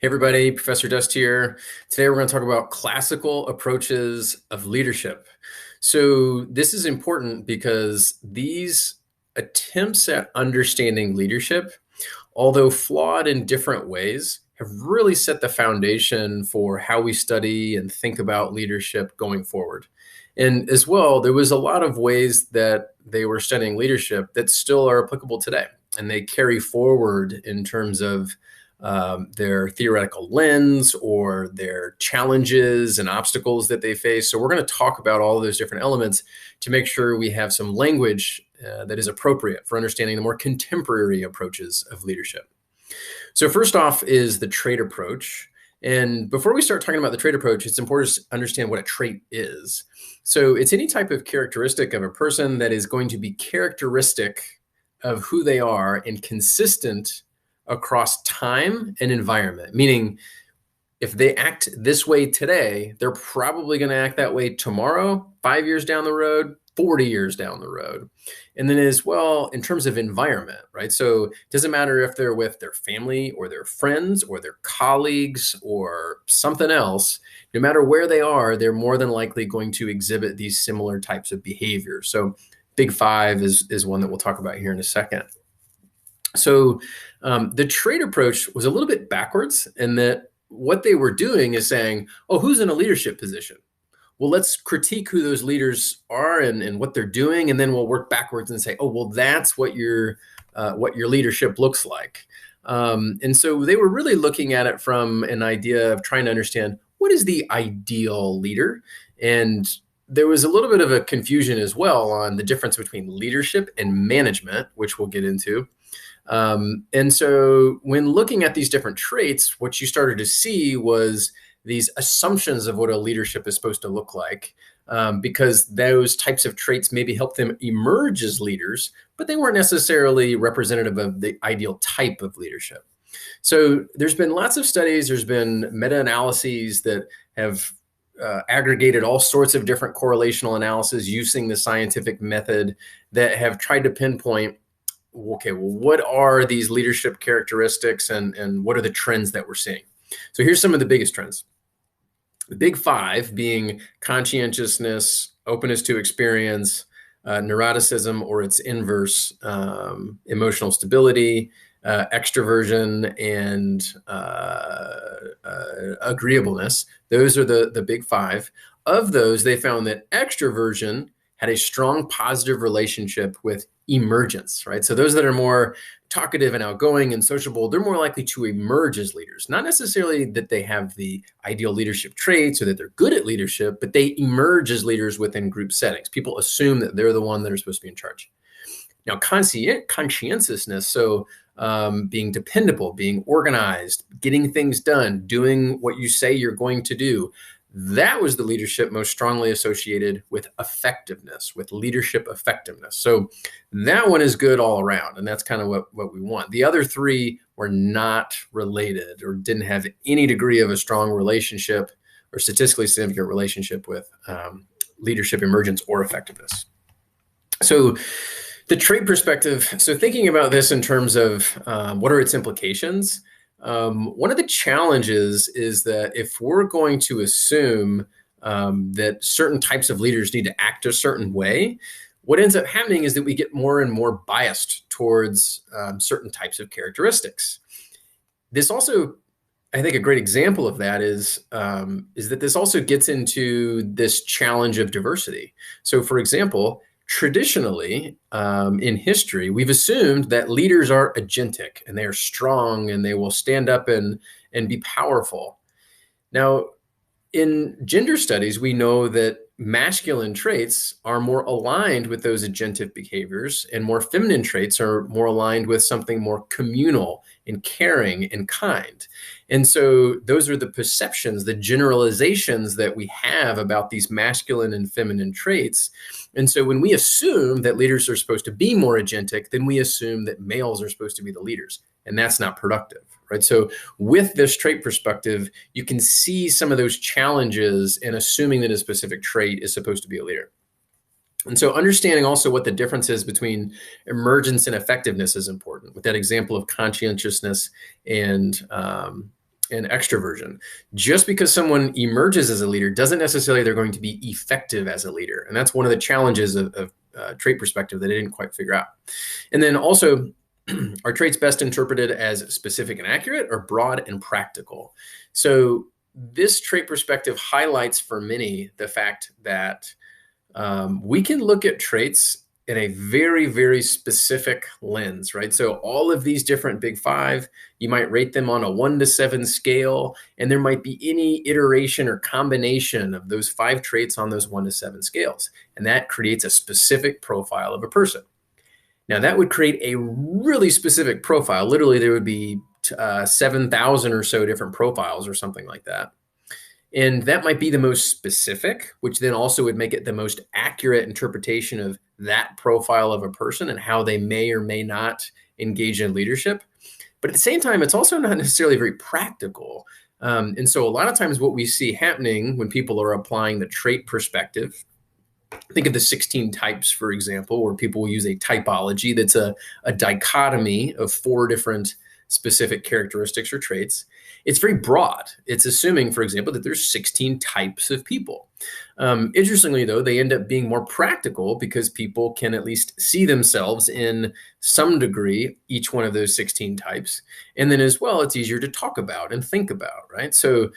Hey everybody, Professor Dust here. Today we're going to talk about classical approaches of leadership. So this is important because these attempts at understanding leadership, although flawed in different ways, have really set the foundation for how we study and think about leadership going forward. And as well, there was a lot of ways that they were studying leadership that still are applicable today. And they carry forward in terms of their theoretical lens or their challenges and obstacles that they face. So we're going to talk about all of those different elements to make sure we have some language that is appropriate for understanding the more contemporary approaches of leadership. So first off is the trait approach. And before we start talking about the trait approach, it's important to understand what a trait is. So it's any type of characteristic of a person that is going to be characteristic of who they are and consistent across time and environment, meaning if they act this way today, they're probably going to act that way tomorrow, 5 years down the road, 40 years down the road. And then as well, in terms of environment, right? So it doesn't matter if they're with their family or their friends or their colleagues or something else, no matter where they are, they're more than likely going to exhibit these similar types of behaviors. So Big Five is one that we'll talk about here in a second. So the trait approach was a little bit backwards in that what they were doing is saying, oh, who's in a leadership position? Well, let's critique who those leaders are and what they're doing, and then we'll work backwards and say, oh, well, that's what your leadership looks like. And so they were really looking at it from an idea of trying to understand what is the ideal leader. And there was a little bit of a confusion as well on the difference between leadership and management, which we'll get into. And so when looking at these different traits, what you started to see was these assumptions of what a leadership is supposed to look like, because those types of traits maybe help them emerge as leaders, but they weren't necessarily representative of the ideal type of leadership. So there's been lots of studies, there's been meta-analyses that have aggregated all sorts of different correlational analysis using the scientific method that have tried to pinpoint, okay, well, what are these leadership characteristics and what are the trends that we're seeing? So here's some of the biggest trends. The big five being conscientiousness, openness to experience, neuroticism or its inverse, emotional stability, extroversion, and agreeableness. Those are the big five. Of those, they found that extroversion had a strong positive relationship with emergence, right? So those that are more talkative and outgoing and sociable, they're more likely to emerge as leaders. Not necessarily that they have the ideal leadership traits or that they're good at leadership, but they emerge as leaders within group settings. People assume that they're the one that are supposed to be in charge. Now, conscientiousness, so being dependable, being organized, getting things done, doing what you say you're going to do, that was the leadership most strongly associated with effectiveness, with leadership effectiveness. So that one is good all around, and that's kind of what we want. The other three were not related or didn't have any degree of a strong relationship or statistically significant relationship with leadership emergence or effectiveness. So the trait perspective, so thinking about this in terms of what are its implications, one of the challenges is that if we're going to assume that certain types of leaders need to act a certain way, what ends up happening is that we get more and more biased towards certain types of characteristics. This also, I think a great example of that is that this also gets into this challenge of diversity. So for example, traditionally, in history, we've assumed that leaders are agentic and they are strong and they will stand up and be powerful. Now, in gender studies, we know that masculine traits are more aligned with those agentive behaviors, and more feminine traits are more aligned with something more communal and caring and kind. And so those are the perceptions, the generalizations that we have about these masculine and feminine traits. And so when we assume that leaders are supposed to be more agentic, then we assume that males are supposed to be the leaders, and that's not productive. Right. So with this trait perspective, you can see some of those challenges in assuming that a specific trait is supposed to be a leader. And so understanding also what the difference is between emergence and effectiveness is important. With that example of conscientiousness and and extroversion. Just because someone emerges as a leader doesn't necessarily they're going to be effective as a leader. And that's one of the challenges of trait perspective that I didn't quite figure out. And then also, are traits best interpreted as specific and accurate or broad and practical? So this trait perspective highlights for many the fact that we can look at traits in a very, very specific lens, right? So all of these different big five, you might rate them on a 1 to 7 scale, and there might be any iteration or combination of those 5 traits on those 1 to 7 scales. And that creates a specific profile of a person. Now that would create a really specific profile. Literally, there would be 7,000 or so different profiles or something like that. And that might be the most specific, which then also would make it the most accurate interpretation of that profile of a person and how they may or may not engage in leadership. But at the same time, it's also not necessarily very practical. And so a lot of times what we see happening when people are applying the trait perspective, think of the 16 types, for example, where people will use a typology that's a dichotomy of 4 different specific characteristics or traits. It's very broad. It's assuming, for example, that there's 16 types of people. Interestingly, though, they end up being more practical because people can at least see themselves in some degree each one of those 16 types. And then as well, it's easier to talk about and think about, right? So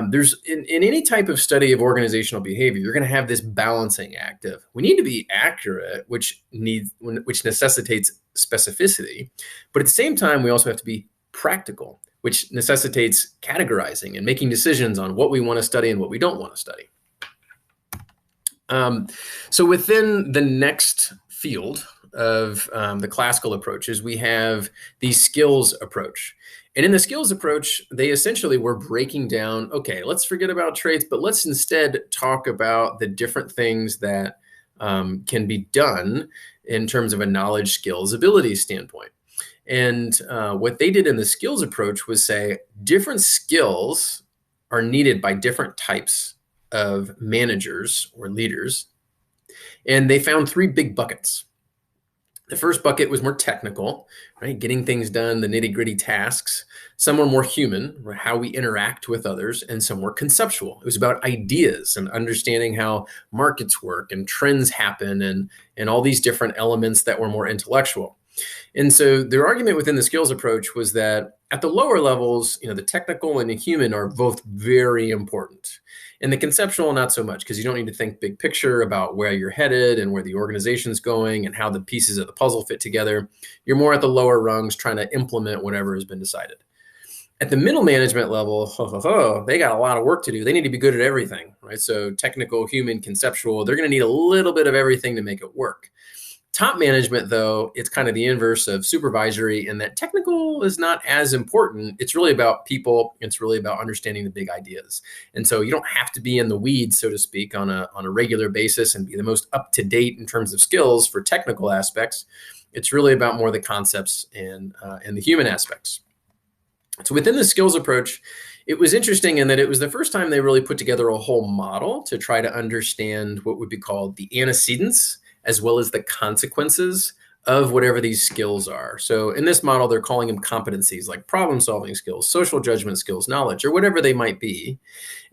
there's in any type of study of organizational behavior, you're going to have this balancing act of we need to be accurate, which necessitates specificity. But at the same time, we also have to be practical, which necessitates categorizing and making decisions on what we want to study and what we don't want to study. So within the next field of the classical approaches, we have the skills approach. And in the skills approach, they essentially were breaking down, okay, let's forget about traits, but let's instead talk about the different things that can be done in terms of a knowledge, skills, ability standpoint. And what they did in the skills approach was say different skills are needed by different types of managers or leaders. And they found 3 big buckets. The first bucket was more technical, right? Getting things done, the nitty-gritty tasks. Some were more human, right? How we interact with others, and some were conceptual. It was about ideas and understanding how markets work and trends happen and all these different elements that were more intellectual. And so their argument within the skills approach was that at the lower levels, the technical and the human are both very important. And the conceptual, not so much, because you don't need to think big picture about where you're headed and where the organization's going and how the pieces of the puzzle fit together. You're more at the lower rungs trying to implement whatever has been decided. At the middle management level, they got a lot of work to do. They need to be good at everything, right? So technical, human, conceptual, they're going to need a little bit of everything to make it work. Top management, though, it's kind of the inverse of supervisory in that technical is not as important. It's really about people. It's really about understanding the big ideas. And so you don't have to be in the weeds, so to speak, on a regular basis and be the most up to date in terms of skills for technical aspects. It's really about more the concepts and the human aspects. So within the skills approach, it was interesting in that it was the first time they really put together a whole model to try to understand what would be called the antecedents as well as the consequences of whatever these skills are. So in this model, they're calling them competencies like problem-solving skills, social judgment skills, knowledge, or whatever they might be.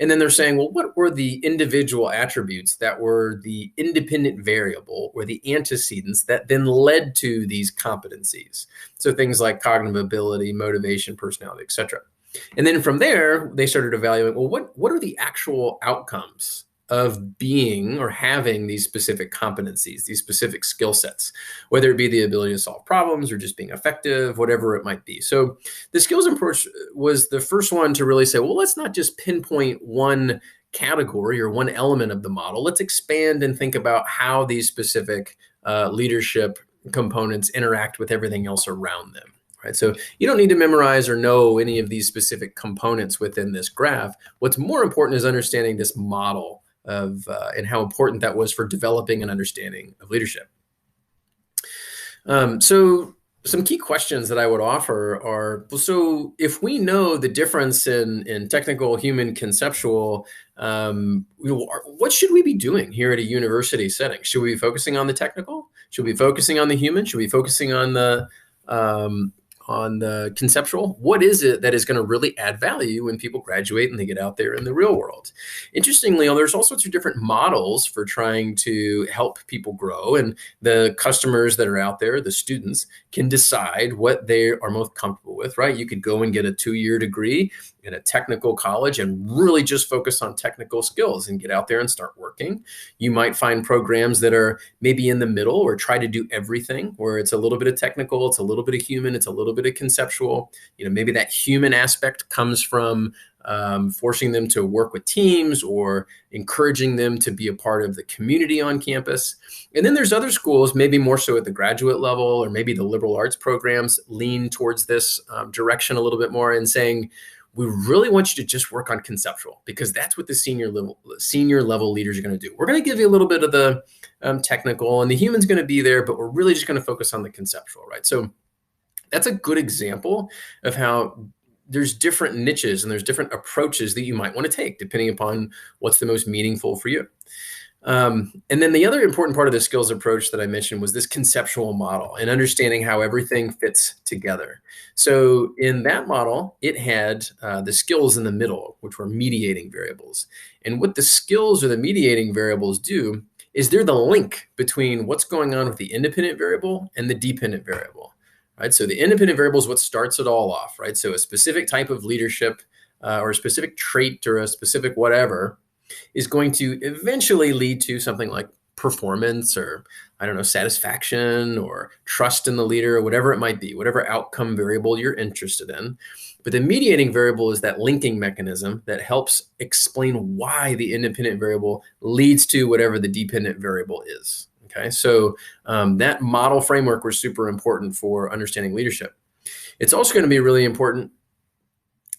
And then they're saying, well, what were the individual attributes that were the independent variable or the antecedents that then led to these competencies? So things like cognitive ability, motivation, personality, et cetera. And then from there, they started evaluating, well, what are the actual outcomes of being or having these specific competencies, these specific skill sets, whether it be the ability to solve problems or just being effective, whatever it might be. So the skills approach was the first one to really say, well, let's not just pinpoint one category or one element of the model. Let's expand and think about how these specific leadership components interact with everything else around them. Right. So you don't need to memorize or know any of these specific components within this graph. What's more important is understanding this model of and how important that was for developing an understanding of leadership. So some key questions that I would offer are, so if we know the difference in technical, human, conceptual, what should we be doing here at a university setting? Should we be focusing on the technical? Should we be focusing on the human? Should we be focusing on the on the conceptual. What is it that is going to really add value when people graduate and they get out there in the real world? Interestingly, there's all sorts of different models for trying to help people grow, and the customers that are out there, the students, can decide what they are most comfortable with, right? You could go and get a 2-year degree in a technical college and really just focus on technical skills and get out there and start working. You might find programs that are maybe in the middle or try to do everything, where it's a little bit of technical, it's a little bit of human, it's a little bit of conceptual. Maybe that human aspect comes from forcing them to work with teams or encouraging them to be a part of the community on campus. And then there's other schools, maybe more so at the graduate level, or maybe the liberal arts programs lean towards this direction a little bit more and saying, we really want you to just work on conceptual, because that's what the senior level leaders are going to do. We're going to give you a little bit of the technical, and the human's going to be there, but we're really just going to focus on the conceptual, right? So that's a good example of how there's different niches and there's different approaches that you might want to take depending upon what's the most meaningful for you. And then the other important part of the skills approach that I mentioned was this conceptual model and understanding how everything fits together. So in that model, it had the skills in the middle, which were mediating variables. And what the skills or the mediating variables do is they're the link between what's going on with the independent variable and the dependent variable. Right? So the independent variable is what starts it all off, right? So a specific type of leadership or a specific trait or a specific whatever is going to eventually lead to something like performance or, satisfaction or trust in the leader or whatever it might be, whatever outcome variable you're interested in. But the mediating variable is that linking mechanism that helps explain why the independent variable leads to whatever the dependent variable is. Okay, so that model framework was super important for understanding leadership. It's also going to be really important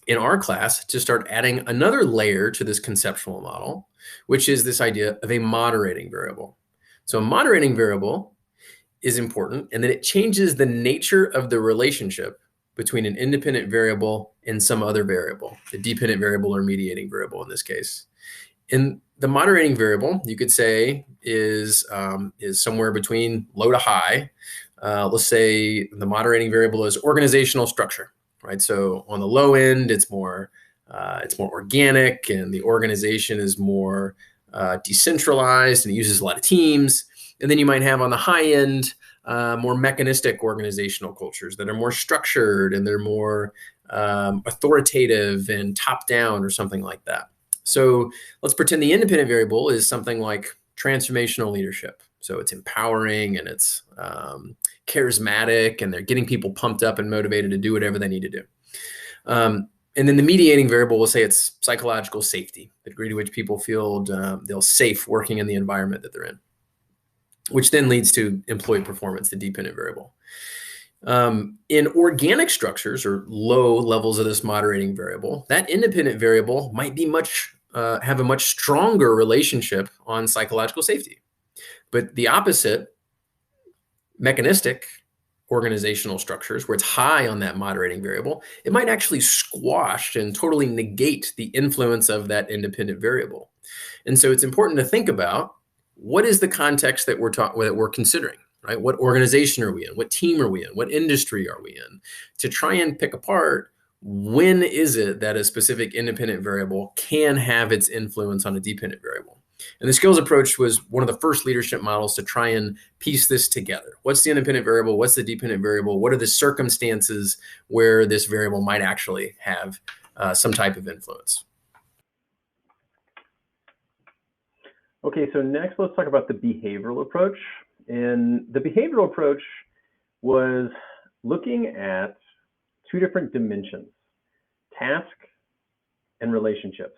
in our class to start adding another layer to this conceptual model, which is this idea of a moderating variable. So a moderating variable is important, and that it changes the nature of the relationship between an independent variable and some other variable, the dependent variable or mediating variable in this case. And the moderating variable, you could say, is somewhere between low to high. Let's say the moderating variable is organizational structure, right? So on the low end, it's more organic, and the organization is more decentralized and it uses a lot of teams. And then you might have on the high end more mechanistic organizational cultures that are more structured and they're more authoritative and top down or something like that. So let's pretend the independent variable is something like transformational leadership. So it's empowering and it's charismatic, and they're getting people pumped up and motivated to do whatever they need to do. And then the mediating variable, will say it's psychological safety, the degree to which people feel they'll safe working in the environment that they're in, which then leads to employee performance, the dependent variable. In organic structures or low levels of this moderating variable, that independent variable might be have a much stronger relationship on psychological safety. But the opposite, mechanistic organizational structures, where it's high on that moderating variable, it might actually squash and totally negate the influence of that independent variable. And so it's important to think about, what is the context that we're considering, right? What organization are we in? What team are we in? What industry are we in? To try and pick apart, when is it that a specific independent variable can have its influence on a dependent variable? And the skills approach was one of the first leadership models to try and piece this together. What's the independent variable? What's the dependent variable? What are the circumstances where this variable might actually have some type of influence? Okay, so next let's talk about the behavioral approach. And the behavioral approach was looking at two different dimensions, task and relationships.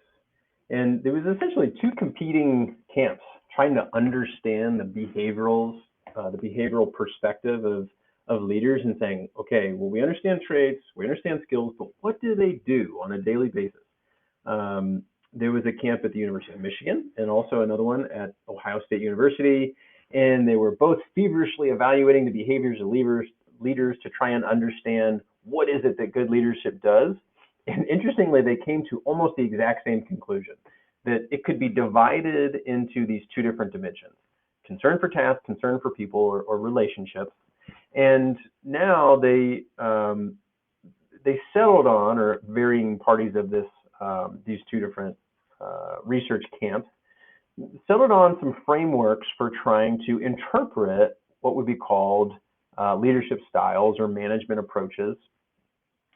And there was essentially two competing camps trying to understand the behavioral perspective of leaders, and saying, okay, well, we understand traits, we understand skills, but what do they do on a daily basis? There was a camp at the University of Michigan and also another one at Ohio State University, and they were both feverishly evaluating the behaviors of leaders to try and understand what is it that good leadership does. And interestingly, they came to almost the exact same conclusion, that it could be divided into these two different dimensions: concern for task, concern for people or relationships. And now they they settled on, or varying parties of this, these two different research camps, settled on some frameworks for trying to interpret what would be called leadership styles or management approaches.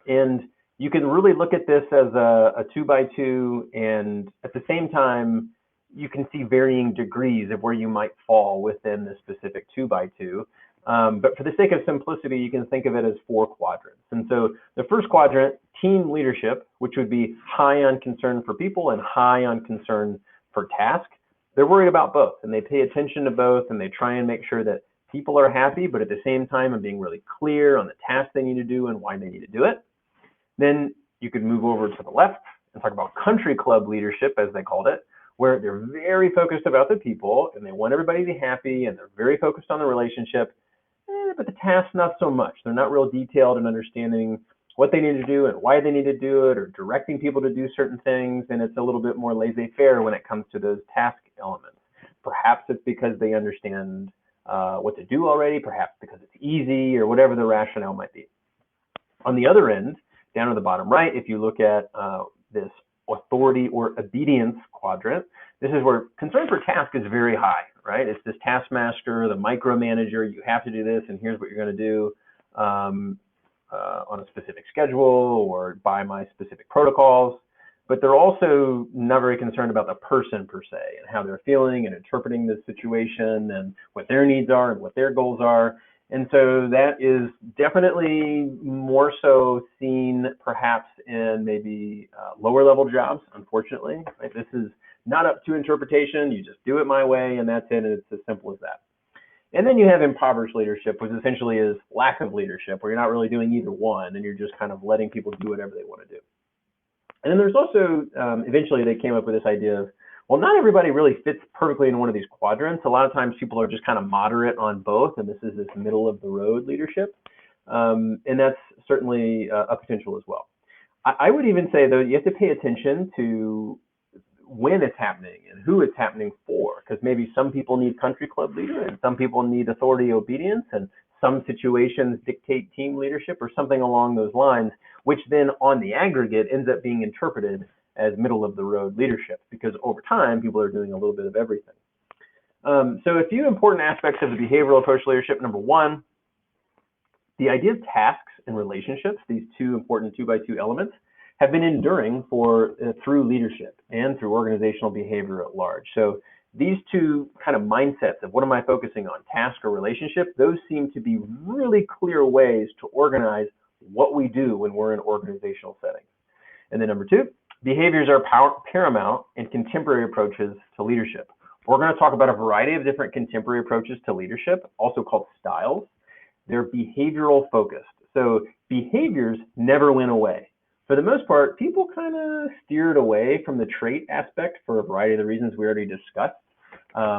And you can really look at this as a 2x2, and at the same time, you can see varying degrees of where you might fall within the specific 2x2. But for the sake of simplicity, you can think of it as 4 quadrants. And so the first quadrant, team leadership, which would be high on concern for people and high on concern for task. They're worried about both, and they pay attention to both, and they try and make sure that people are happy, but at the same time, I'm being really clear on the task they need to do and why they need to do it. Then you could move over to the left and talk about country club leadership, as they called it, where they're very focused about the people and they want everybody to be happy and they're very focused on the relationship, but the task not so much. They're not real detailed in understanding what they need to do and why they need to do it, or directing people to do certain things, and it's a little bit more laissez-faire when it comes to those task elements. Perhaps it's because they understand what to do already, perhaps because it's easy, or whatever the rationale might be. On the other end, down at the bottom right, if you look at this authority or obedience quadrant, this is where concern for task is very high, right? It's this taskmaster, the micromanager, you have to do this, and here's what you're going to do on a specific schedule or by my specific protocols. But they're also not very concerned about the person per se and how they're feeling and interpreting the situation and what their needs are and what their goals are. And so that is definitely more so seen perhaps in maybe lower level jobs, unfortunately. Right? This is not up to interpretation. You just do it my way and that's it. And it's as simple as that. And then you have impoverished leadership, which essentially is lack of leadership, where you're not really doing either one and you're just kind of letting people do whatever they want to do. And then there's also, eventually they came up with this idea of, well, not everybody really fits perfectly in one of these quadrants. A lot of times people are just kind of moderate on both, and this is this middle of the road leadership. And that's certainly a potential as well. I would even say, though, you have to pay attention to when it's happening and who it's happening for, because maybe some people need country club leader and some people need authority obedience, and some situations dictate team leadership or something along those lines, which then on the aggregate ends up being interpreted as middle of the road leadership, because over time people are doing a little bit of everything. So a few important aspects of the behavioral approach leadership. Number one, the idea of tasks and relationships, these two important 2x2 elements, have been enduring through leadership and through organizational behavior at large. So these two kind of mindsets of what am I focusing on, task or relationship, those seem to be really clear ways to organize what we do when we're in organizational settings. And then number two, behaviors are paramount in contemporary approaches to leadership. We're going to talk about a variety of different contemporary approaches to leadership, also called styles. They're behavioral focused. So behaviors never went away. For the most part, people kind of steered away from the trait aspect for a variety of the reasons we already discussed,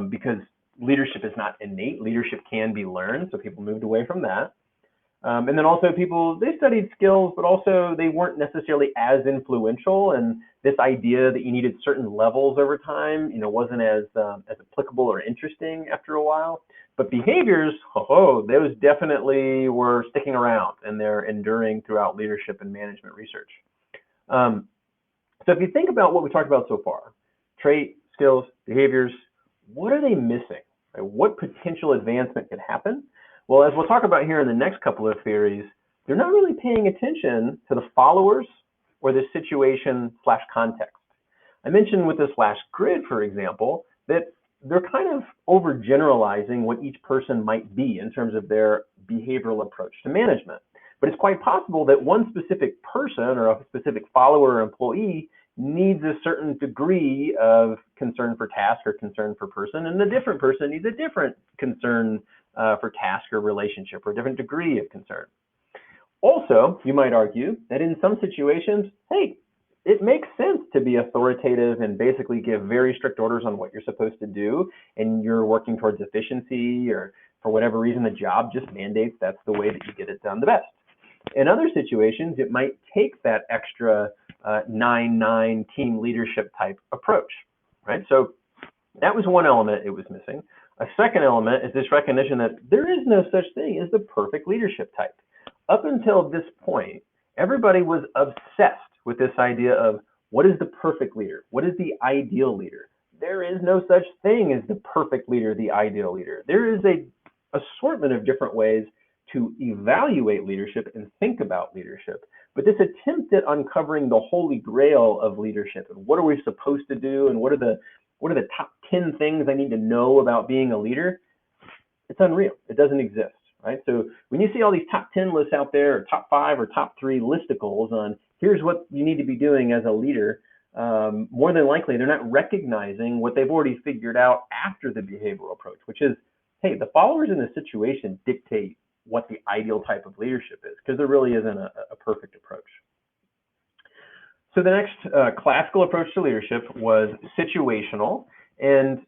because leadership is not innate. Leadership can be learned, so people moved away from that. And then also they studied skills, but also they weren't necessarily as influential. And this idea that you needed certain levels over time, wasn't as applicable or interesting after a while. But behaviors, those definitely were sticking around, and they're enduring throughout leadership and management research. So if you think about what we talked about so far, trait, skills, behaviors, what are they missing? Right? What potential advancement could happen? Well, as we'll talk about here in the next couple of theories, they're not really paying attention to the followers or the situation/context. I mentioned with this last grid, for example, that they're kind of overgeneralizing what each person might be in terms of their behavioral approach to management. But it's quite possible that one specific person or a specific follower or employee needs a certain degree of concern for task or concern for person, and a different person needs a different concern for task or relationship, or a different degree of concern. Also, you might argue that in some situations, hey, it makes sense to be authoritative and basically give very strict orders on what you're supposed to do, and you're working towards efficiency, or for whatever reason the job just mandates that's the way that you get it done the best. In other situations, it might take that extra 9-9 team leadership type approach, right? So that was one element it was missing. A second element is this recognition that there is no such thing as the perfect leadership type. Up until this point, everybody was obsessed with this idea of what is the perfect leader? What is the ideal leader? There is no such thing as the perfect leader, the ideal leader. There is a assortment of different ways to evaluate leadership and think about leadership. But this attempt at uncovering the holy grail of leadership and what are we supposed to do and what are the top 10 things I need to know about being a leader, it's unreal. It doesn't exist, right? So when you see all these top 10 lists out there, or top 5 or top 3 listicles on here's what you need to be doing as a leader, more than likely they're not recognizing what they've already figured out after the behavioral approach, which is, hey, the followers in the situation dictate what the ideal type of leadership is, because there really isn't a perfect approach. So the next classical approach to leadership was situational, and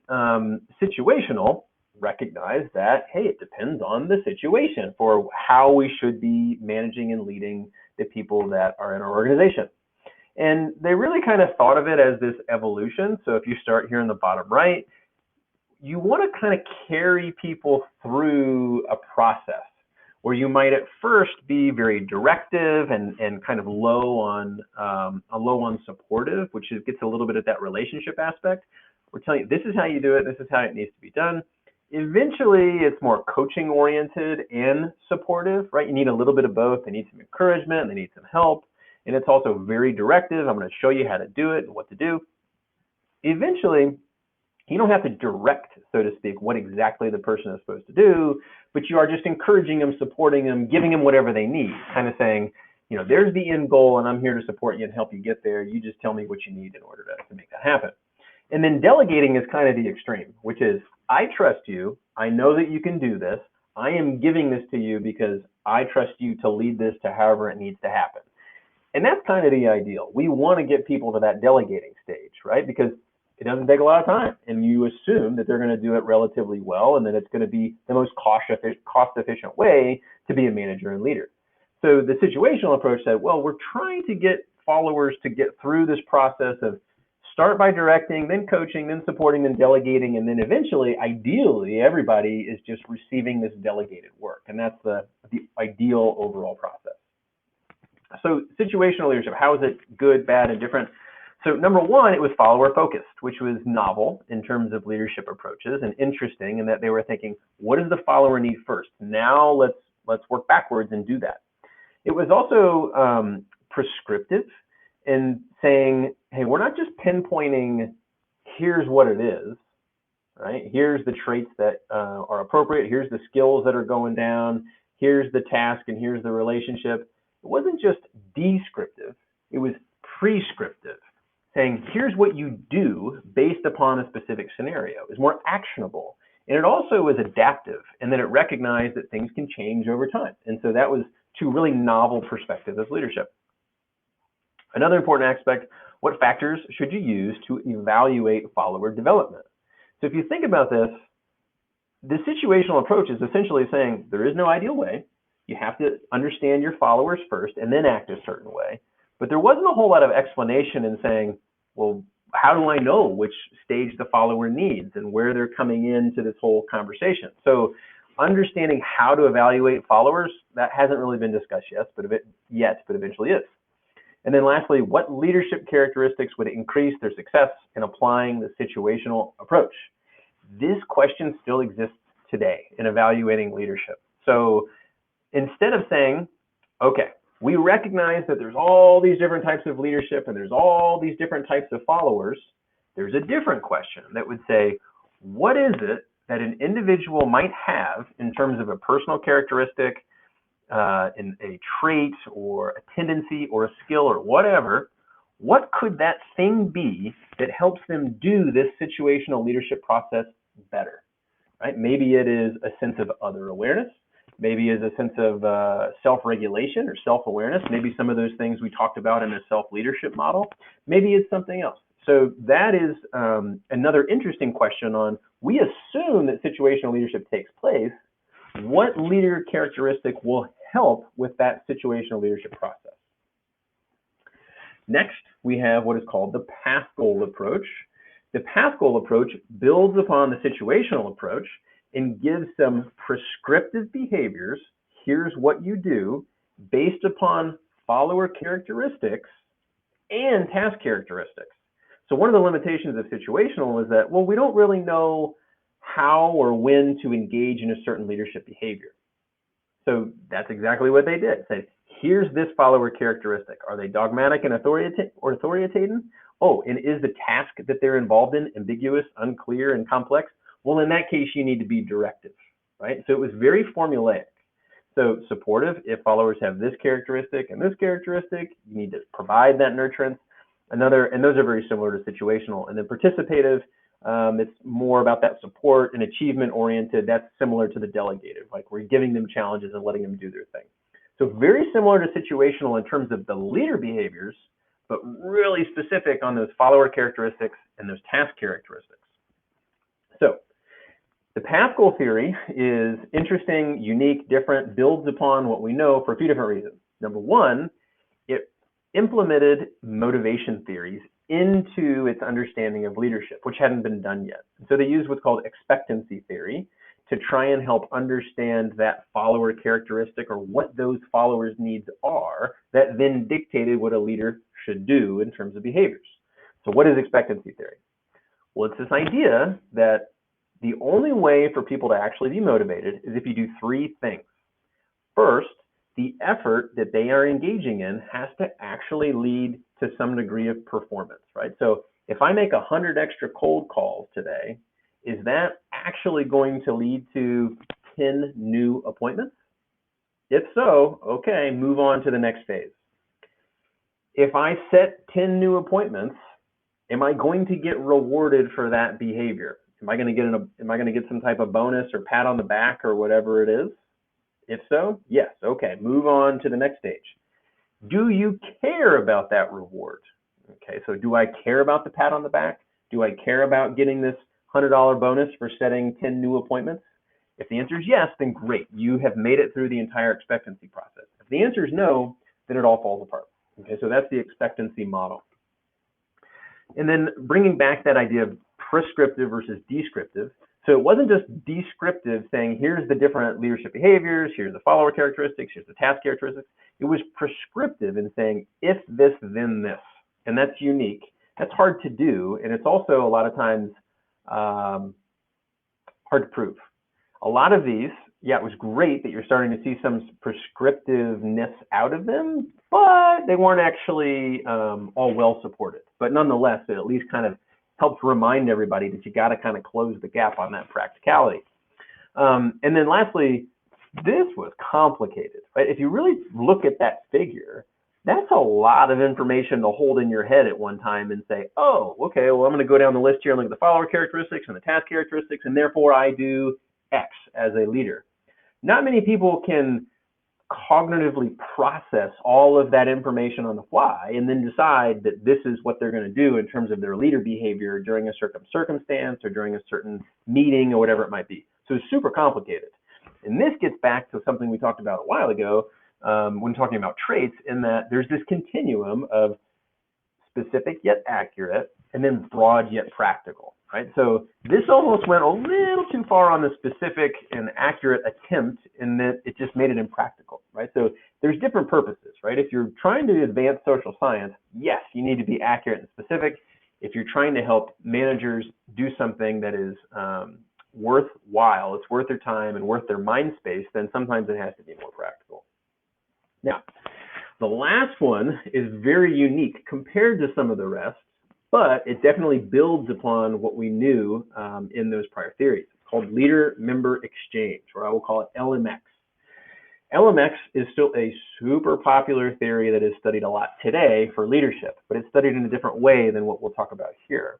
situational recognized that, hey, it depends on the situation for how we should be managing and leading the people that are in our organization. And they really kind of thought of it as this evolution. So if you start here in the bottom right, you want to kind of carry people through a process where you might at first be very directive and kind of low on supportive, which gets a little bit at that relationship aspect. We're telling you, this is how you do it, this is how it needs to be done. Eventually, it's more coaching oriented and supportive, right? You need a little bit of both. They need some encouragement, they need some help, and it's also very directive. I'm going to show you how to do it and what to do. Eventually, you don't have to direct, so to speak, what exactly the person is supposed to do, but you are just encouraging them, supporting them, giving them whatever they need, kind of saying, you know, there's the end goal and I'm here to support you and help you get there. You just tell me what you need in order to make that happen. And then delegating is kind of the extreme, which is, I trust you. I know that you can do this. I am giving this to you because I trust you to lead this to however it needs to happen. And that's kind of the ideal. We want to get people to that delegating stage, right? Because it doesn't take a lot of time, and you assume that they're going to do it relatively well, and that it's going to be the most cost-efficient way to be a manager and leader. So the situational approach said, well, we're trying to get followers to get through this process of start by directing, then coaching, then supporting, then delegating, and then eventually, ideally, everybody is just receiving this delegated work, and that's the ideal overall process. So situational leadership, how is it good, bad, and different? So number one, it was follower focused, which was novel in terms of leadership approaches and interesting in that they were thinking, what does the follower need first? Now let's work backwards and do that. It was also prescriptive in saying, hey, we're not just pinpointing, here's what it is, right? Here's the traits that are appropriate. Here's the skills that are going down. Here's the task and here's the relationship. It wasn't just descriptive. It was prescriptive, saying here's what you do based upon a specific scenario. It's more actionable. And it also was adaptive, and then it recognized that things can change over time. And so that was two really novel perspectives of leadership. Another important aspect, what factors should you use to evaluate follower development? So if you think about this, the situational approach is essentially saying there is no ideal way. You have to understand your followers first and then act a certain way. But there wasn't a whole lot of explanation in saying, well, how do I know which stage the follower needs and where they're coming into this whole conversation? So understanding how to evaluate followers, that hasn't really been discussed yet, but eventually is. And then lastly, what leadership characteristics would increase their success in applying the situational approach? This question still exists today in evaluating leadership. So instead of saying, okay, we recognize that there's all these different types of leadership and there's all these different types of followers, there's a different question that would say, what is it that an individual might have in terms of a personal characteristic, in a trait or a tendency or a skill or whatever? What could that thing be that helps them do this situational leadership process better, right? Maybe it is a sense of other awareness. Maybe it's a sense of self-regulation or self-awareness. Maybe some of those things we talked about in the self-leadership model. Maybe it's something else. So that is another interesting question on, we assume that situational leadership takes place. What leader characteristic will help with that situational leadership process? Next, we have what is called the path goal approach. The path goal approach builds upon the situational approach and gives some prescriptive behaviors. Here's what you do based upon follower characteristics and task characteristics. So one of the limitations of situational is that, well, we don't really know how or when to engage in a certain leadership behavior. So that's exactly what they did. Said, here's this follower characteristic. Are they dogmatic and authoritarian? Oh, and is the task that they're involved in ambiguous, unclear, and complex? Well, in that case, you need to be directive, right? So it was very formulaic. So supportive, if followers have this characteristic and this characteristic, you need to provide that nurturance. And those are very similar to situational. And then participative, it's more about that support and achievement oriented. That's similar to the delegative, like we're giving them challenges and letting them do their thing. So very similar to situational in terms of the leader behaviors, but really specific on those follower characteristics and those task characteristics. So the path goal theory is interesting, unique, different, builds upon what we know for a few different reasons. Number one, it implemented motivation theories into its understanding of leadership, which hadn't been done yet. So they used what's called expectancy theory to try and help understand that follower characteristic or what those followers' needs are that then dictated what a leader should do in terms of behaviors. So what is expectancy theory? Well, it's this idea that the only way for people to actually be motivated is if you do three things. First, the effort that they are engaging in has to actually lead to some degree of performance, right? So if I make 100 extra cold calls today, is that actually going to lead to 10 new appointments? If so, okay, move on to the next phase. If I set 10 new appointments, am I going to get rewarded for that behavior? Am I going to get some type of bonus or pat on the back or whatever it is? If so, yes, okay, move on to the next stage. Do you care about that reward? Okay, so do I care about the pat on the back? Do I care about getting this $100 bonus for setting 10 new appointments? If the answer is yes, then great, you have made it through the entire expectancy process. If the answer is no, then it all falls apart. Okay, so that's the expectancy model. And then bringing back that idea of prescriptive versus descriptive. So it wasn't just descriptive saying, here's the different leadership behaviors, here's the follower characteristics, here's the task characteristics. It was prescriptive in saying, if this, then this. And that's unique. That's hard to do. And it's also a lot of times hard to prove. A lot of these, yeah, it was great that you're starting to see some prescriptiveness out of them, but they weren't actually all well supported. But nonetheless, it at least kind of helps remind everybody that you got to kind of close the gap on that practicality. And then lastly, this was complicated, right? If you really look at that figure, that's a lot of information to hold in your head at one time and say, oh, okay, well, I'm going to go down the list here and look at the follower characteristics and the task characteristics, and therefore I do X as a leader. Not many people can cognitively process all of that information on the fly and then decide that this is what they're going to do in terms of their leader behavior during a certain circumstance or during a certain meeting or whatever it might be. So it's super complicated. And this gets back to something we talked about a while ago when talking about traits, in that there's this continuum of specific yet accurate and then broad yet practical, right? So this almost went a little too far on the specific and accurate attempt in that it just made it impractical, right? So there's different purposes, right? If you're trying to advance social science, yes, you need to be accurate and specific. If you're trying to help managers do something that is worthwhile, it's worth their time and worth their mind space, then sometimes it has to be more practical. Now, the last one is very unique compared to some of the rest, but it definitely builds upon what we knew in those prior theories. It's called leader-member exchange, or I will call it LMX. LMX is still a super popular theory that is studied a lot today for leadership, but it's studied in a different way than what we'll talk about here.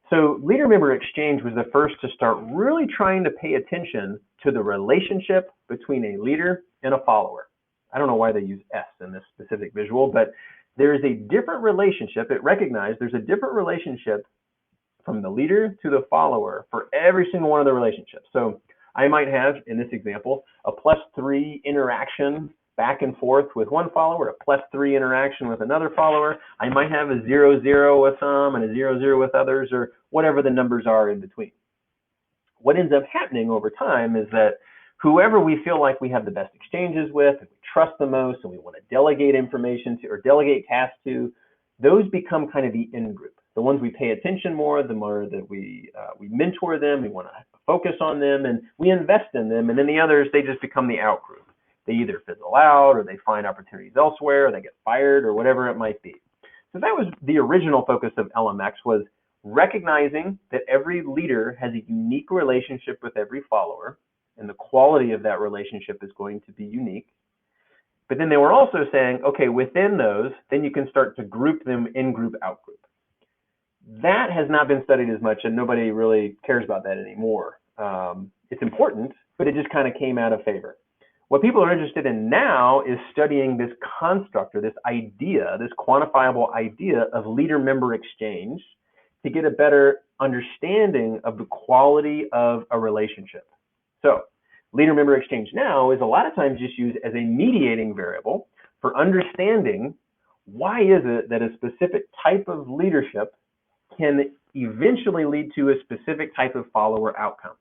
So leader-member exchange was the first to start really trying to pay attention to the relationship between a leader and a follower. I don't know why they use S in this specific visual, but there is a different relationship. It recognized there's a different relationship from the leader to the follower for every single one of the relationships. So I might have, in this example, a +3 interaction back and forth with one follower, a +3 interaction with another follower. I might have a 0-0 with some and a 0-0 with others, or whatever the numbers are in between. What ends up happening over time is that whoever we feel like we have the best exchanges with, and we trust the most, and we want to delegate information to or delegate tasks to, those become kind of the in-group. The ones we pay attention more, the more that we mentor them, we want to focus on them, and we invest in them. And then the others, they just become the out-group. They either fizzle out, or they find opportunities elsewhere, or they get fired, or whatever it might be. So that was the original focus of LMX, was recognizing that every leader has a unique relationship with every follower, and the quality of that relationship is going to be unique. But then they were also saying, okay, within those, then you can start to group them in-group, out-group. That has not been studied as much, and nobody really cares about that anymore. It's important, but it just kind of came out of favor. What people are interested in now is studying this construct, or this idea, this quantifiable idea of leader-member exchange, to get a better understanding of the quality of a relationship. So leader-member exchange now is a lot of times just used as a mediating variable for understanding why is it that a specific type of leadership can eventually lead to a specific type of follower outcome.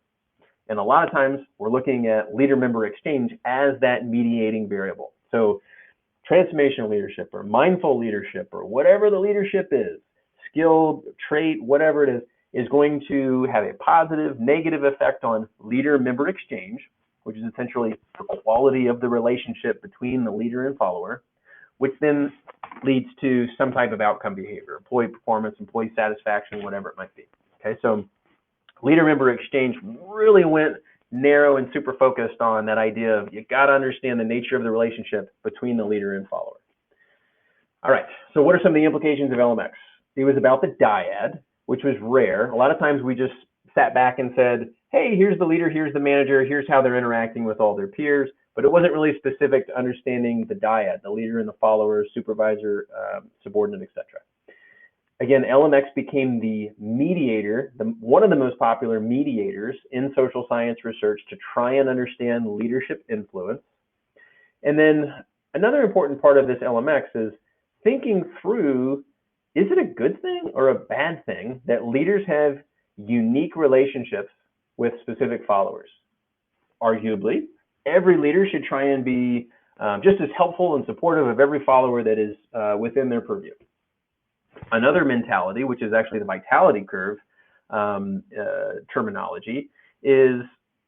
And a lot of times we're looking at leader-member exchange as that mediating variable. So transformational leadership or mindful leadership or whatever the leadership is, skill, trait, whatever it is going to have a positive, negative effect on leader-member exchange, which is essentially the quality of the relationship between the leader and follower, which then leads to some type of outcome behavior, employee performance, employee satisfaction, whatever it might be. Okay, so leader-member exchange really went narrow and super focused on that idea of you got to understand the nature of the relationship between the leader and follower. All right, so what are some of the implications of LMX? It was about the dyad, which was rare. A lot of times we just sat back and said, hey, here's the leader, here's the manager, here's how they're interacting with all their peers, but it wasn't really specific to understanding the dyad, the leader and the follower, supervisor, subordinate, etc. Again, LMX became the mediator, one of the most popular mediators in social science research to try and understand leadership influence. And then another important part of this LMX is thinking through, is it a good thing or a bad thing that leaders have unique relationships with specific followers? Arguably, every leader should try and be just as helpful and supportive of every follower that is within their purview. Another mentality, which is actually the vitality curve terminology, is,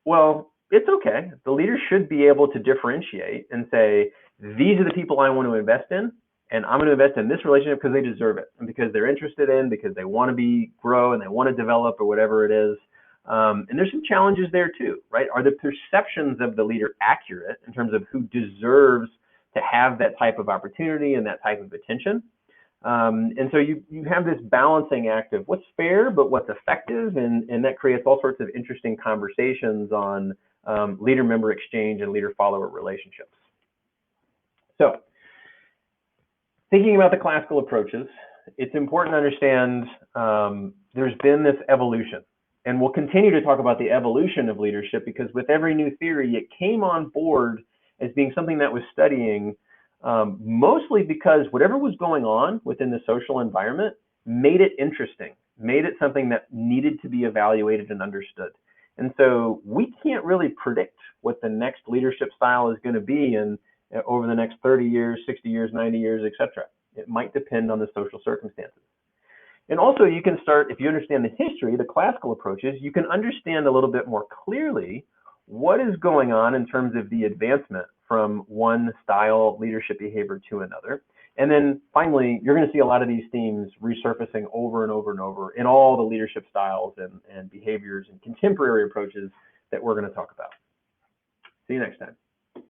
well, it's okay. The leader should be able to differentiate and say, these are the people I want to invest in, and I'm going to invest in this relationship because they deserve it, and because they're interested in, because they want to grow, and they want to develop, or whatever it is. And there's some challenges there too, right? Are the perceptions of the leader accurate in terms of who deserves to have that type of opportunity and that type of attention? And so you have this balancing act of what's fair, but what's effective, and that creates all sorts of interesting conversations on leader-member exchange and leader-follower relationships. So thinking about the classical approaches, it's important to understand there's been this evolution. And we'll continue to talk about the evolution of leadership, because with every new theory, it came on board as being something that was studying mostly because whatever was going on within the social environment made it interesting, made it something that needed to be evaluated and understood. And so we can't really predict what the next leadership style is going to be over the next 30 years, 60 years, 90 years, etc. It might depend on the social circumstances. And also you can start, if you understand the history, the classical approaches, you can understand a little bit more clearly what is going on in terms of the advancement from one style leadership behavior to another. And then finally, you're going to see a lot of these themes resurfacing over and over and over in all the leadership styles and behaviors and contemporary approaches that we're going to talk about. See you next time.